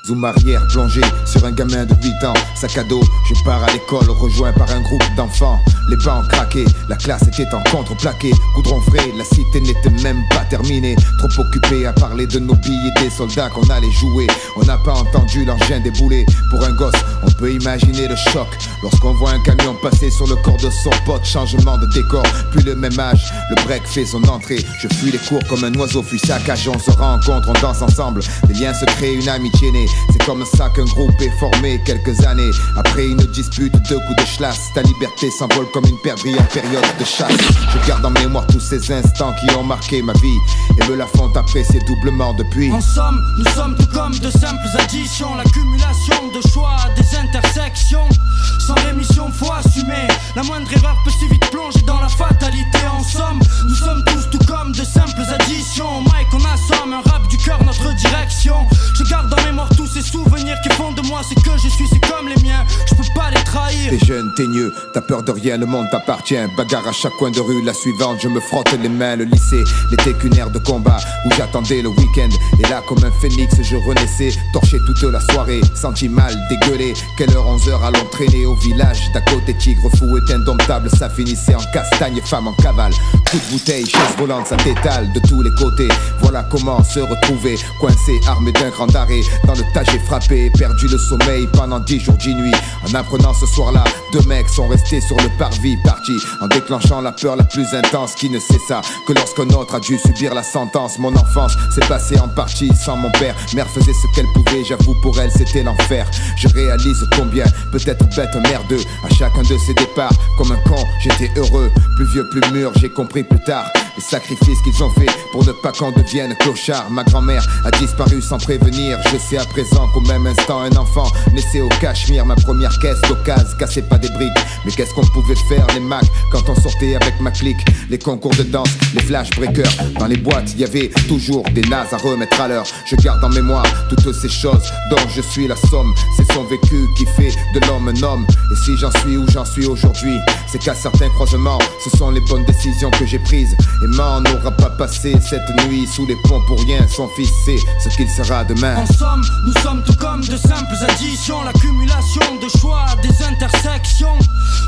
Zoom arrière plongé sur un gamin de 8 ans. Sac à dos, je pars à l'école rejoint par un groupe d'enfants. Les bancs craqués, la classe était en contreplaqué. Goudron frais, la cité n'était même pas terminée. Trop occupé à parler de nos billes et des soldats qu'on allait jouer. On n'a pas entendu l'engin débouler. Pour un gosse, on peut imaginer le choc lorsqu'on voit un camion passer sur le corps de son pote. Changement de décor, puis le même âge, le break fait son entrée. Je fuis les cours comme un oiseau fuit sa cage. On se rencontre, on danse ensemble. Des liens se créent, une amitié née. C'est comme ça qu'un groupe est formé quelques années après une dispute, 2 coups de chlasse. Ta liberté s'envole comme une perdrix en période de chasse. Je garde en mémoire tous ces instants qui ont marqué ma vie et me la font apprécier doublement depuis. En somme, nous sommes tout comme de simples additions. L'accumulation de choix à des intersections. Sans rémission, faut assumer. La moindre erreur peut si vite plonger dans la fatalité. En somme, nous sommes tous tout comme de simples additions. Mike, on assomme un rap du cœur, notre direction. Je garde en mémoire tous ces souvenirs qui font de moi ce que je suis, c'est comme les miens. Je peux pas les trahir. T'es jeune, t'es nieux, t'as peur de rien, le monde t'appartient. Bagarre à chaque coin de rue, la suivante, je me frotte les mains. Le lycée n'était qu'une aire de combat où j'attendais le week-end. Et là, comme un phénix, je renaissais, torché toute la soirée, senti mal, dégueulé. Quelle heure, 11 heures, allons traîner au village d'à côté. Tigre fou est indomptable, ça finissait en castagne, femme en cavale. Coup de bouteille, chaise volante, ça t'étale de tous les côtés. Voilà comment se retrouver, coincé, armé d'un grand arrêt. Dans le tas j'ai frappé, perdu le sommeil pendant 10 jours, 10 nuits. En apprenant ce soir-là, 2 mecs sont restés sur le parvis, partis en déclenchant la peur la plus intense qui ne cessa que lorsqu'un autre a dû subir la sentence. Mon enfance s'est passée en partie sans mon père. Mère faisait ce qu'elle pouvait, j'avoue pour elle c'était l'enfer. Je réalise combien, peut-être bête, merdeux, à chacun de ces départs. Comme un con, j'étais heureux, plus vieux, plus mûr, j'ai compris plus tard les sacrifices qu'ils ont fait pour ne pas qu'on devienne clochard. Ma grand-mère a disparu sans prévenir. Je sais à présent qu'au même instant un enfant naissait au Cachemire. Ma première caisse d'occasion cassait pas des briques. Mais qu'est-ce qu'on pouvait faire les Macs quand on sortait avec ma clique? Les concours de danse, les flash breakers. Dans les boîtes il y avait toujours des nazes à remettre à l'heure. Je garde en mémoire toutes ces choses dont je suis la somme. C'est son vécu qui fait de l'homme un homme. Et si j'en suis où j'en suis aujourd'hui, c'est qu'à certains croisements ce sont les bonnes décisions que j'ai prises. Et m'en n'aura pas passé cette nuit sous les ponts pour rien. Son fils sait ce qu'il sera demain. En somme, nous sommes tout comme de simples additions. L'accumulation de choix à des intersections.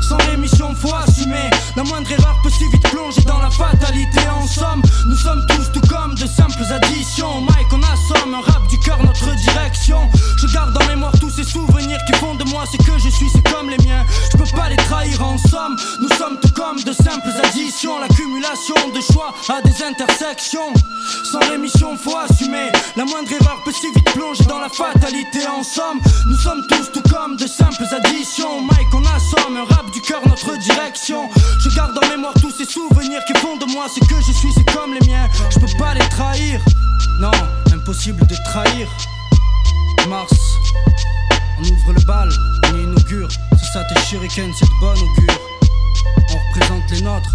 Sans rémission, faut assumer. La moindre erreur peut si vite plonger dans la fatalité. En somme, nous sommes tous tout comme de simples additions. Mike, on assomme un rap du cœur, notre direction. Je garde en mémoire tous ces souvenirs qui font de moi ce que je suis, c'est comme les miens. Je peux pas les trahir. En somme, nous sommes tout comme de simples additions. L'accumulation de choix à des intersections. Sans rémission, faut assumer. La moindre erreur peut si vite plonger dans la fatalité. En somme, nous sommes tous tout comme de simples additions. Mike, on assomme un rap du cœur, notre direction. Je garde en mémoire tous ces souvenirs qui font de moi ce que je suis, c'est comme les miens. Je peux pas les trahir. Non, impossible de trahir. Mars, on ouvre le bal, on inaugure. C'est ça tes shurikens, c'est de bonne augure. On représente les nôtres.